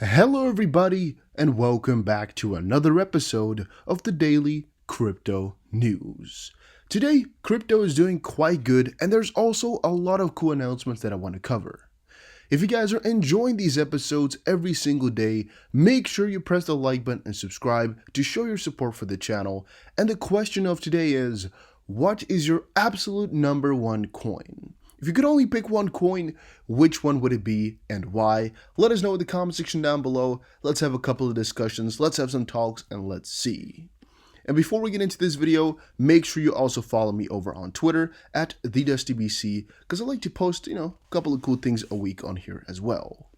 Hello, everybody, and welcome back to another episode of the Daily Crypto News. Today, crypto is doing quite good, and there's also a lot of cool announcements that I want to cover. If you guys are enjoying these episodes every single day, make sure you press the like button and subscribe to show your support for the channel. And the question of today is, what is your absolute number one coin? If you could only pick one coin, which one would it be and why? Let us know in the comment section down below. Let's have a couple of discussions, let's have some talks, and let's see. And before we get into this video, make sure you also follow me over on Twitter at TheDustyBC, because I like to post, a couple of cool things a week on here as well.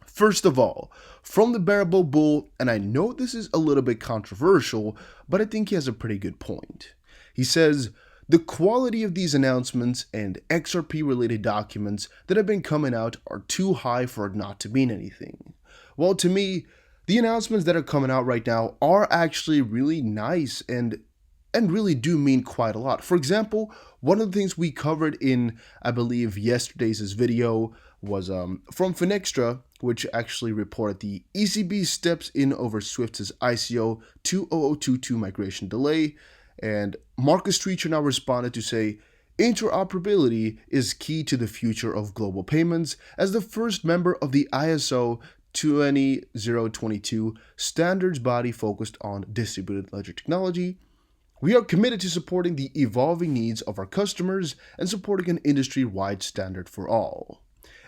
First of all, from the Bearable Bull, and I know this is a little bit controversial, but I think he has a pretty good point. He says, the quality of these announcements and XRP related documents that have been coming out are too high for it not to mean anything. Well, to me, the announcements that are coming out right now are actually really nice and really do mean quite a lot. For example, one of the things we covered in, I believe, yesterday's video was from Finextra, which actually reported the ECB steps in over Swift's ICO 20022 migration delay. And Marcus Treacher now responded to say, interoperability is key to the future of global payments as the first member of the ISO 20022 standards body focused on distributed ledger technology. We are committed to supporting the evolving needs of our customers and supporting an industry-wide standard for all.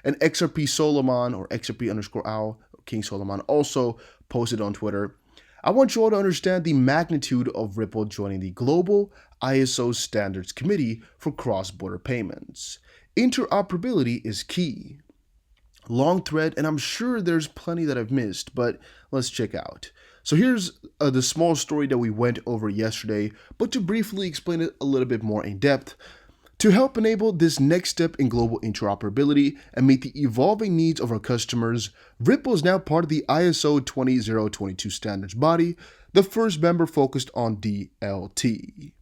And XRP Solomon, or XRP_owl, King Solomon, also posted on Twitter, I want you all to understand the magnitude of Ripple joining the Global ISO Standards Committee for Cross-Border Payments. Interoperability is key. Long thread, and I'm sure there's plenty that I've missed, but let's check out. So here's the small story that we went over yesterday, but to briefly explain it a little bit more in depth, to help enable this next step in global interoperability and meet the evolving needs of our customers, Ripple is now part of the ISO 20022 standards body, the first member focused on DLT.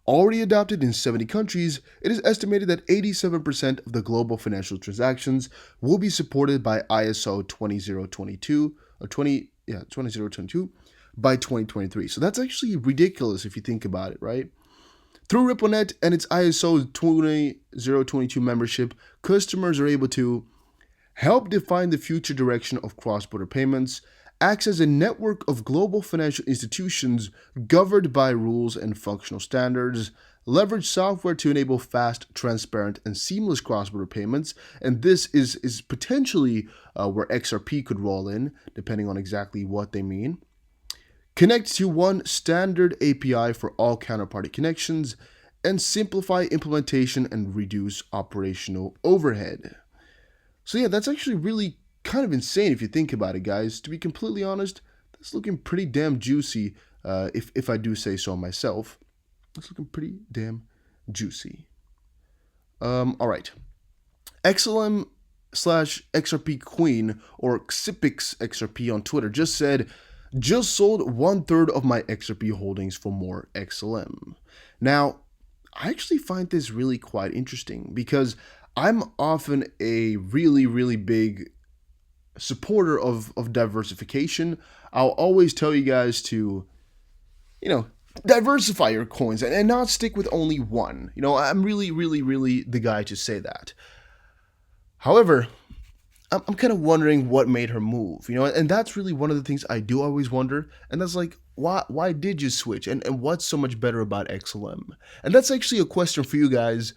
Already adopted in 70 countries, it is estimated that 87% of the global financial transactions will be supported by ISO 20022 by 2023. So that's actually ridiculous if you think about it, right? Through RippleNet and its ISO 20022 membership, customers are able to help define the future direction of cross-border payments, access a network of global financial institutions governed by rules and functional standards, leverage software to enable fast, transparent, and seamless cross-border payments, and this is potentially where XRP could roll in, depending on exactly what they mean. Connect to one standard API for all counterparty connections, and simplify implementation and reduce operational overhead. So yeah, that's actually really kind of insane if you think about it, guys. To be completely honest, that's looking pretty damn juicy, if I do say so myself. That's looking pretty damn juicy. Alright. XLM/XRP Queen, or Xipix XRP on Twitter, just said, just sold 1/3 of my XRP holdings for more XLM. Now, I actually find this really quite interesting because I'm often a really big supporter of diversification. I'll always tell you guys to, diversify your coins and not stick with only one. I'm really the guy to say that. However, I'm kind of wondering what made her move, and that's really one of the things I do always wonder, and that's like, why did you switch, and what's so much better about XLM? And that's actually a question for you guys.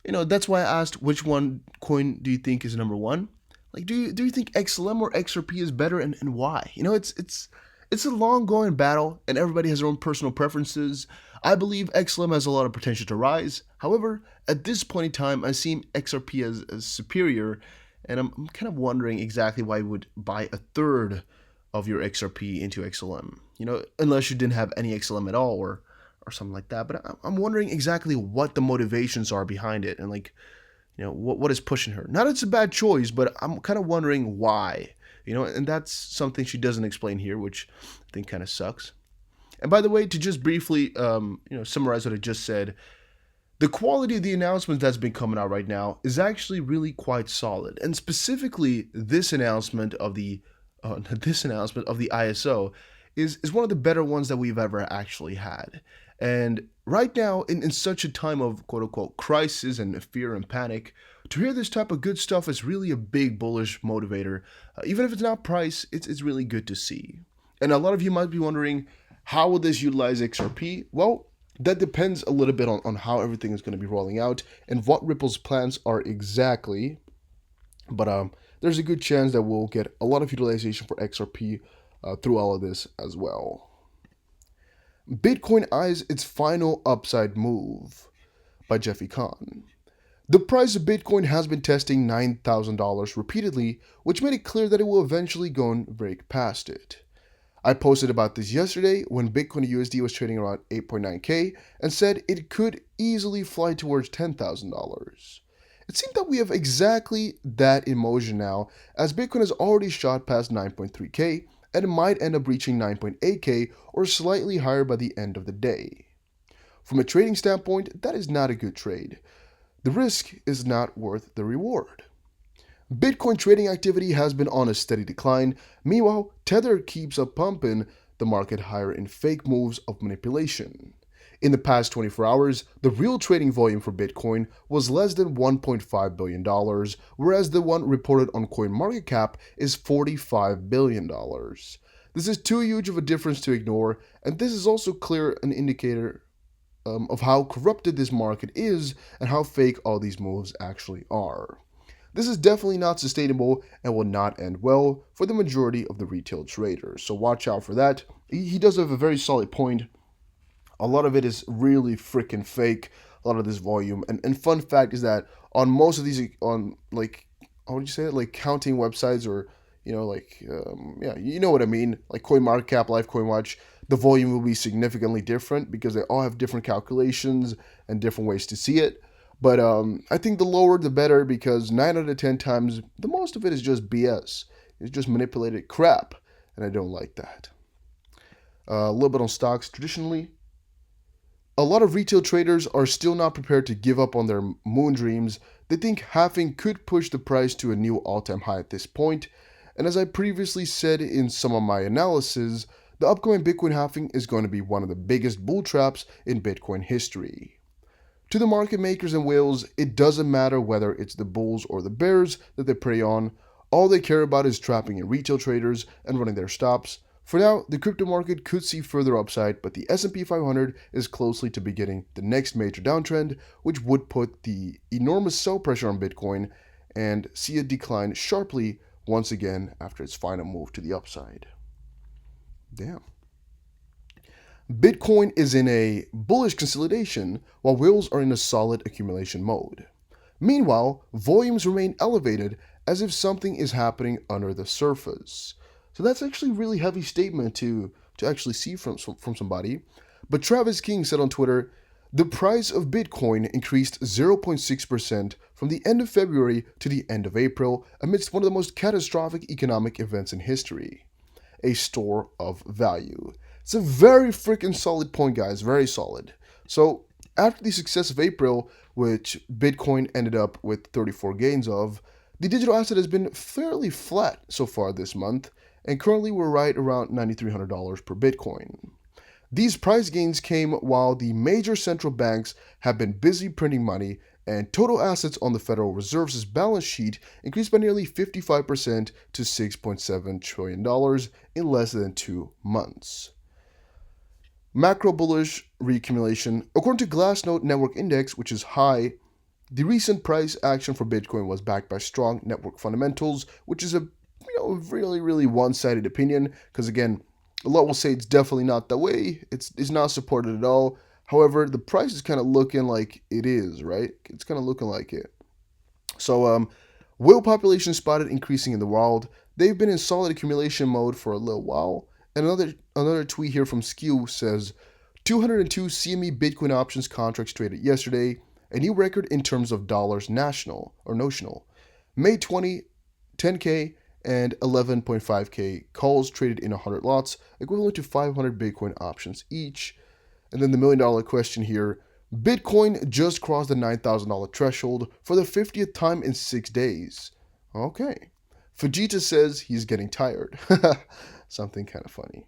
That's why I asked which one coin do you think is number one? Like, do you think XLM or XRP is better, and why? It's a long going battle, and everybody has their own personal preferences. I believe XLM has a lot of potential to rise. However, at this point in time, I see XRP as superior. And I'm kind of wondering exactly why you would buy 1/3 of your XRP into XLM, unless you didn't have any XLM at all or something like that. But I'm wondering exactly what the motivations are behind it and what is pushing her. Not that it's a bad choice, but I'm kind of wondering why, and that's something she doesn't explain here, which I think kind of sucks. And by the way, to just briefly, summarize what I just said, the quality of the announcement that's been coming out right now is actually really quite solid. And specifically, this announcement of the this announcement of the ISO is one of the better ones that we've ever actually had. And right now, in such a time of quote unquote crisis and fear and panic, to hear this type of good stuff is really a big bullish motivator. Even if it's not price, it's really good to see. And a lot of you might be wondering, how will this utilize XRP? Well, that depends a little bit on how everything is going to be rolling out and what Ripple's plans are exactly. But there's a good chance that we'll get a lot of utilization for XRP through all of this as well. Bitcoin eyes its final upside move by Jeffy Kahn. The price of Bitcoin has been testing $9,000 repeatedly, which made it clear that it will eventually go and break past it. I posted about this yesterday when Bitcoin USD was trading around 8.9k and said it could easily fly towards $10,000. It seems that we have exactly that in motion now, as Bitcoin has already shot past 9.3k and it might end up reaching 9.8k or slightly higher by the end of the day. From a trading standpoint, that is not a good trade. The risk is not worth the reward. Bitcoin trading activity has been on a steady decline. Meanwhile, Tether keeps up pumping the market higher in fake moves of manipulation. In the past 24 hours, the real trading volume for Bitcoin was less than $1.5 billion, whereas the one reported on CoinMarketCap is $45 billion. This is too huge of a difference to ignore, and this is also clear an indicator of how corrupted this market is and how fake all these moves actually are. This is definitely not sustainable and will not end well for the majority of the retail traders. So watch out for that. He does have a very solid point. A lot of it is really freaking fake, a lot of this volume. And fun fact is that on most of these, on like, how would you say it? Like counting websites or, yeah, you know what I mean? Like CoinMarketCap, LifeCoinWatch, the volume will be significantly different because they all have different calculations and different ways to see it. But I think the lower the better, because 9 out of 10 times, the most of it is just BS. It's just manipulated crap, and I don't like that. A little bit on stocks. Traditionally, a lot of retail traders are still not prepared to give up on their moon dreams. They think halving could push the price to a new all-time high at this point. And as I previously said in some of my analysis, the upcoming Bitcoin halving is going to be one of the biggest bull traps in Bitcoin history. To the market makers and whales, it doesn't matter whether it's the bulls or the bears that they prey on. All they care about is trapping in retail traders and running their stops. For now, the crypto market could see further upside, but the S&P 500 is closely to beginning the next major downtrend, which would put the enormous sell pressure on Bitcoin and see it decline sharply once again after its final move to the upside. Damn. Bitcoin is in a bullish consolidation while whales are in a solid accumulation mode. Meanwhile, volumes remain elevated as if something is happening under the surface. So that's actually a really heavy statement to actually see from somebody. But Travis King said on Twitter, the price of Bitcoin increased 0.6% from the end of February to the end of April amidst one of the most catastrophic economic events in history. A store of value. It's a very freaking solid point, guys. Very solid. So after the success of April, which Bitcoin ended up with 34 gains of, the digital asset has been fairly flat so far this month, and currently we're right around $9,300 per Bitcoin. These price gains came while the major central banks have been busy printing money, and total assets on the Federal Reserve's balance sheet increased by nearly 55% to $6.7 trillion in less than 2 months. Macro bullish reaccumulation. According to Glassnode Network Index, which is high, the recent price action for Bitcoin was backed by strong network fundamentals, which is a really one-sided opinion, because again, a lot will say it's definitely not that way. It's not supported at all. However, the price is kind of looking like it is, right? It's kind of looking like it. So, whale population spotted increasing in the wild. They've been in solid accumulation mode for a little while. And another tweet here from Skew says, 202 CME Bitcoin options contracts traded yesterday, a new record in terms of dollars notional. May 20, 10K and 11.5K calls traded in 100 lots, equivalent to 500 Bitcoin options each. And then the $1 million question here, Bitcoin just crossed the $9,000 threshold for the 50th time in 6 days. Okay. Fujita says he's getting tired. Something kind of funny.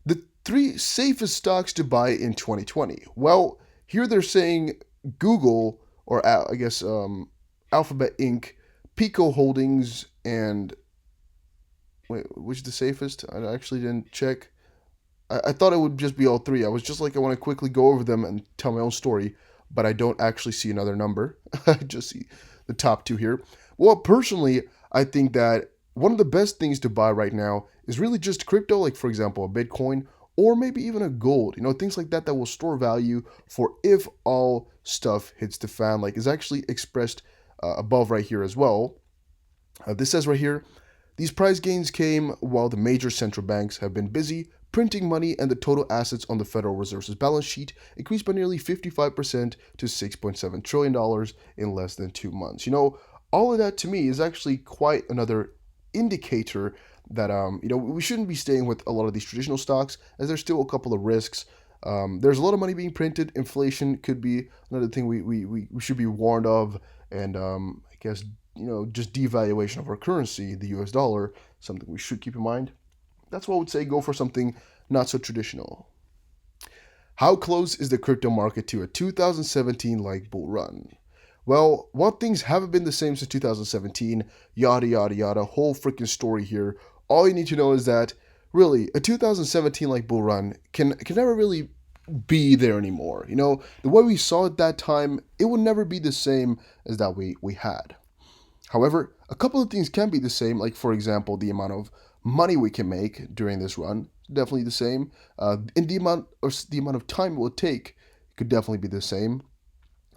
The 3 safest stocks to buy in 2020. Well, here they're saying Google, or I guess Alphabet Inc., Pico Holdings, and wait, which is the safest? I actually didn't check. I thought it would just be all 3. I was just like, I want to quickly go over them and tell my own story, but I don't actually see another number. I just see the top 2 here. Well, personally, I think that one of the best things to buy right now is really just crypto, like for example, a Bitcoin, or maybe even a gold, things like that that will store value for if all stuff hits the fan, like is actually expressed above right here as well. This says right here, these price gains came while the major central banks have been busy printing money, and the total assets on the Federal Reserve's balance sheet increased by nearly 55% to $6.7 trillion in less than 2 months. All of that to me is actually quite another indicator that we shouldn't be staying with a lot of these traditional stocks, as there's still a couple of risks. There's a lot of money being printed. Inflation could be another thing we should be warned of, and I guess just devaluation of our currency, the US dollar, something we should keep in mind. That's why I would say go for something not so traditional. How close is the crypto market to a 2017-like bull run? Well, while things haven't been the same since 2017, yada yada yada, whole freaking story here. All you need to know is that really a 2017-like bull run can never really be there anymore. The way we saw it that time, it will never be the same as that we had. However, a couple of things can be the same, like for example, the amount of money we can make during this run, definitely the same. And the amount of time it will take could definitely be the same.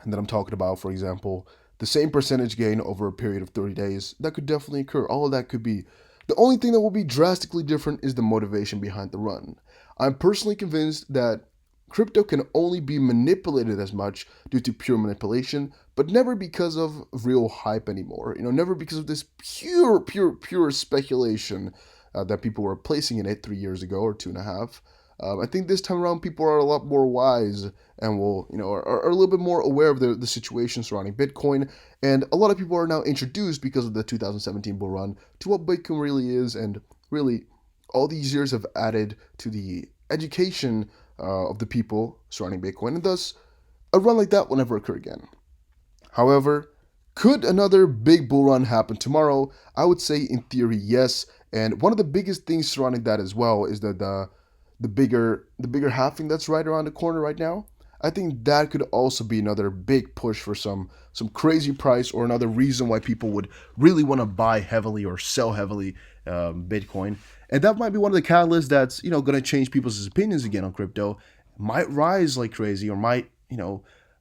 And then I'm talking about, for example, the same percentage gain over a period of 30 days. That could definitely occur. All of that could be. The only thing that will be drastically different is the motivation behind the run. I'm personally convinced that crypto can only be manipulated as much due to pure manipulation, but never because of real hype anymore. Never because of this pure speculation that people were placing in it 3 years ago or 2.5. I think this time around people are a lot more wise and will, are a little bit more aware of the situation surrounding Bitcoin. And a lot of people are now introduced because of the 2017 bull run to what Bitcoin really is. And really, all these years have added to the education of the people surrounding Bitcoin. And thus, a run like that will never occur again. However, could another big bull run happen tomorrow? I would say in theory, yes. And one of the biggest things surrounding that as well is that the bigger halving that's right around the corner right now. I think that could also be another big push for some crazy price, or another reason why people would really want to buy heavily or sell heavily Bitcoin. And that might be one of the catalysts that's going to change people's opinions again on crypto. Might rise like crazy, or might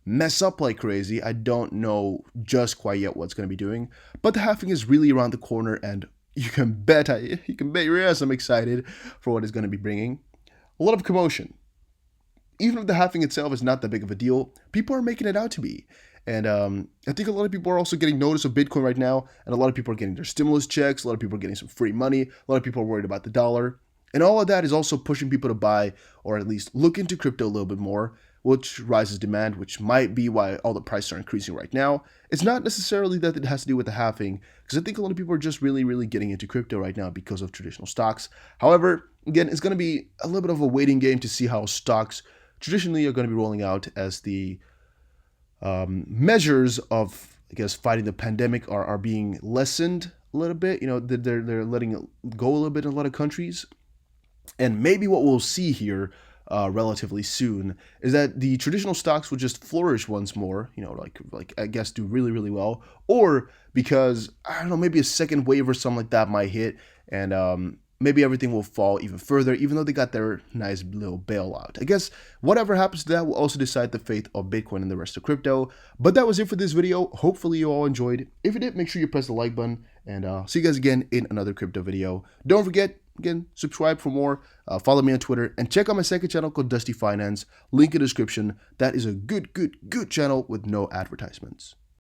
mess up like crazy. I don't know just quite yet what's going to be doing, but the halving is really around the corner, and you can bet your ass I'm excited for what it's going to be bringing. A lot of commotion. Even if the halving itself is not that big of a deal, people are making it out to be. And I think a lot of people are also getting notice of Bitcoin right now, and a lot of people are getting their stimulus checks, a lot of people are getting some free money, a lot of people are worried about the dollar. And all of that is also pushing people to buy, or at least look into crypto a little bit more, which rises demand, which might be why all the prices are increasing right now. It's not necessarily that it has to do with the halving, because I think a lot of people are just really getting into crypto right now because of traditional stocks. However, again, it's going to be a little bit of a waiting game to see how stocks traditionally are going to be rolling out as the measures of, I guess, fighting the pandemic are being lessened a little bit. They're letting it go a little bit in a lot of countries. And maybe what we'll see here relatively soon is that the traditional stocks will just flourish once more, like I guess do really well, or because, I don't know, maybe a second wave or something like that might hit, and maybe everything will fall even further, even though they got their nice little bailout. I guess whatever happens to that will also decide the fate of Bitcoin and the rest of crypto. But that was it for this video. Hopefully you all enjoyed. If you did, make sure you press the like button, and see you guys again in another crypto video. Don't forget, again, subscribe for more, follow me on Twitter, and check out my second channel called Dusty Finance, link in the description. That is a good channel with no advertisements.